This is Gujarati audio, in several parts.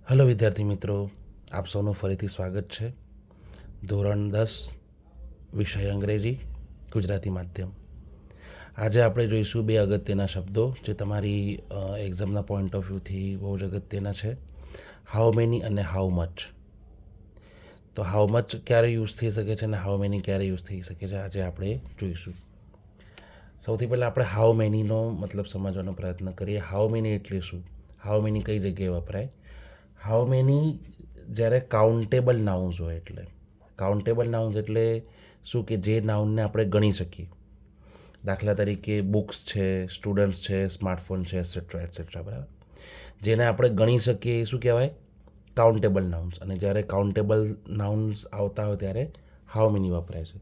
હેલો વિદ્યાર્થી મિત્રો, આપ સૌનું ફરીથી સ્વાગત છે. ધોરણ 10 વિષય અંગ્રેજી ગુજરાતી માધ્યમ. આજે આપણે જોઈશું બે અગત્યના શબ્દો જે તમારી એક્ઝામના પોઈન્ટ ઓફ વ્યૂથી બહુ જ અગત્યના છે. હાઉ મેની અને હાઉ મચ. તો હાઉ મચ ક્યારે યુઝ થઈ શકે છે અને હાઉ મેની ક્યારે યુઝ થઈ શકે છે આજે આપણે જોઈશું. સૌથી પહેલાં આપણે હાઉ મેનીનો મતલબ સમજવાનો પ્રયત્ન કરીએ. હાઉ મેની એટલે શું? હાઉ મેની કઈ જગ્યાએ વપરાય? હાઉ મેની જ્યારે કાઉન્ટેબલ નાઉન્સ હોય એટલે. કાઉન્ટેબલ નાઉન્સ એટલે શું કે જે નાઉનને આપણે ગણી શકીએ. દાખલા તરીકે બુક્સ છે, સ્ટુડન્ટ્સ છે, સ્માર્ટફોન છે, એટસેટ્રા એટસેટ્રા, બરાબર. જેને આપણે ગણી શકીએ એ શું કહેવાય? Countable nouns. અને જ્યારે કાઉન્ટેબલ નાઉન્સ આવતા હોય ત્યારે હાઉ મેની વપરાય છે.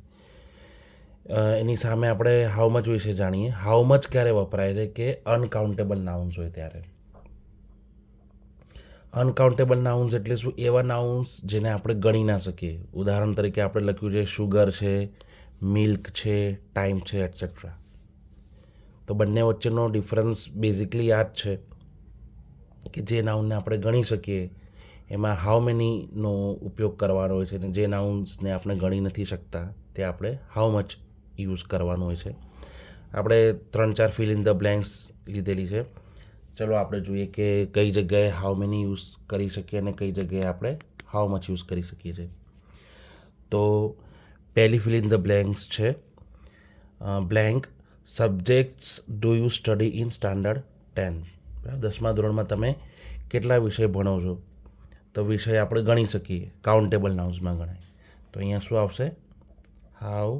એની સામે આપણે હાઉ મચ વિશે જાણીએ. હાઉ મચ ક્યારે વપરાય છે કે અનકાઉન્ટેબલ નાઉન્સ હોય ત્યારે. અનકાઉન્ટેબલ નાઉન્સ એટલે શું? એવા નાઉન્સ જેને આપણે ગણી ના શકીએ. ઉદાહરણ તરીકે આપણે લખ્યું છે શુગર છે, મિલ્ક છે, ટાઈમ છે, એટસેટ્રા. તો બંને વચ્ચેનો ડિફરન્સ બેઝિકલી આ જ છે કે જે નાઉનને આપણે ગણી શકીએ એમાં હાઉ મેનીનો ઉપયોગ કરવાનો હોય છે, અને જે નાઉન્સને આપણે ગણી નથી શકતા તે આપણે હાઉ મચ યુઝ કરવાનો હોય છે. આપણે 3-4 ફિલ ઇન ધ બ્લેન્ક્સ લીધેલી છે. ચલો આપણે જોઈએ કે કઈ જગ્યાએ હાઉ મેની યુઝ કરી શકીએ અને કઈ જગ્યાએ આપણે હાઉ મચ યુઝ કરી શકીએ છીએ. તો પહેલી ફિલ ઇન ધ બ્લેન્ક્સ છે blank subjects do you study in standard 10. બરાબર, 10મા ધોરણમાં તમે કેટલા વિષય ભણો છો? તો વિષય આપણે ગણી શકીએ, કાઉન્ટેબલ નાઉન્સમાં ગણાય. તો અહીંયા શું આવશે? How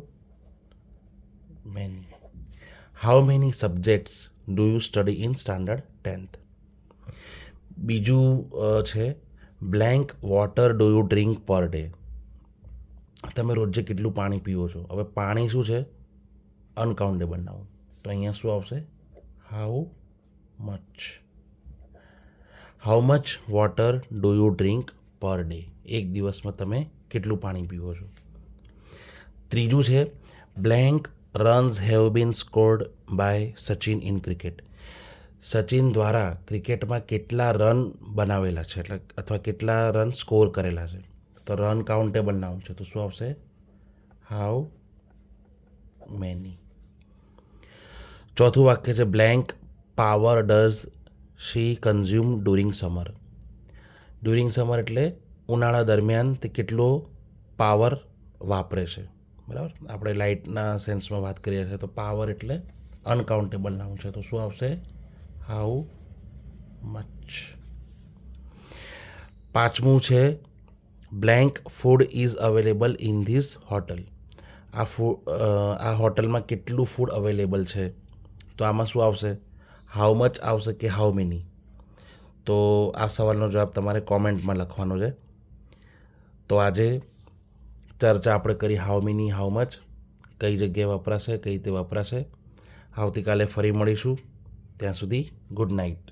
many. How many subjects do you study in standard 10th. બીજું છે blank water do you drink per day. તમે રોજે કેટલું પાણી પીવો છો? હવે પાણી શું છે? Uncountable noun. તો અહીંયા શું આવશે? How much. How much water do you drink per day. એક દિવસમાં તમે કેટલું પાણી પીવો છો? ત્રીજું છે blank runs have been scored by Sachin in cricket. Sachin દ્વારા ક્રિકેટમાં કેટલા રન બનાવેલા છે, એટલે અથવા કેટલા રન સ્કોર કરેલા છે? તો રન કાઉન્ટેબલ નાઉન છે, તો શું આવશે? How many. ચોથું વાક્ય છે blank power does she consume during summer. During summer એટલે ઉનાળા દરમિયાન તે કેટલો પાવર વાપરે છે. બરાબર, આપણે લાઇટના સેન્સમાં વાત કરીએ છીએ તો પાવર એટલે અનકાઉન્ટેબલ નાઉન છે, તો શું આવશે? How much. પાંચમું છે blank food is available in this hotel. આ હોટલમાં કેટલું ફૂડ અવેલેબલ છે? તો આમાં શું આવશે? હાઉ મચ આવશે કે હાઉ મેની? તો આ સવાલનો જવાબ તમારે કોમેન્ટમાં લખવાનો છે. તો આજે ચર્ચા આપણે કરી હાઉ મેની, હાઉ મચ, કઈ જગ્યાએ વપરાશે, કઈ રીતે વપરાશે. આવતીકાલે ફરી મળીશું. ત્યાં સુધી ગુડ નાઇટ.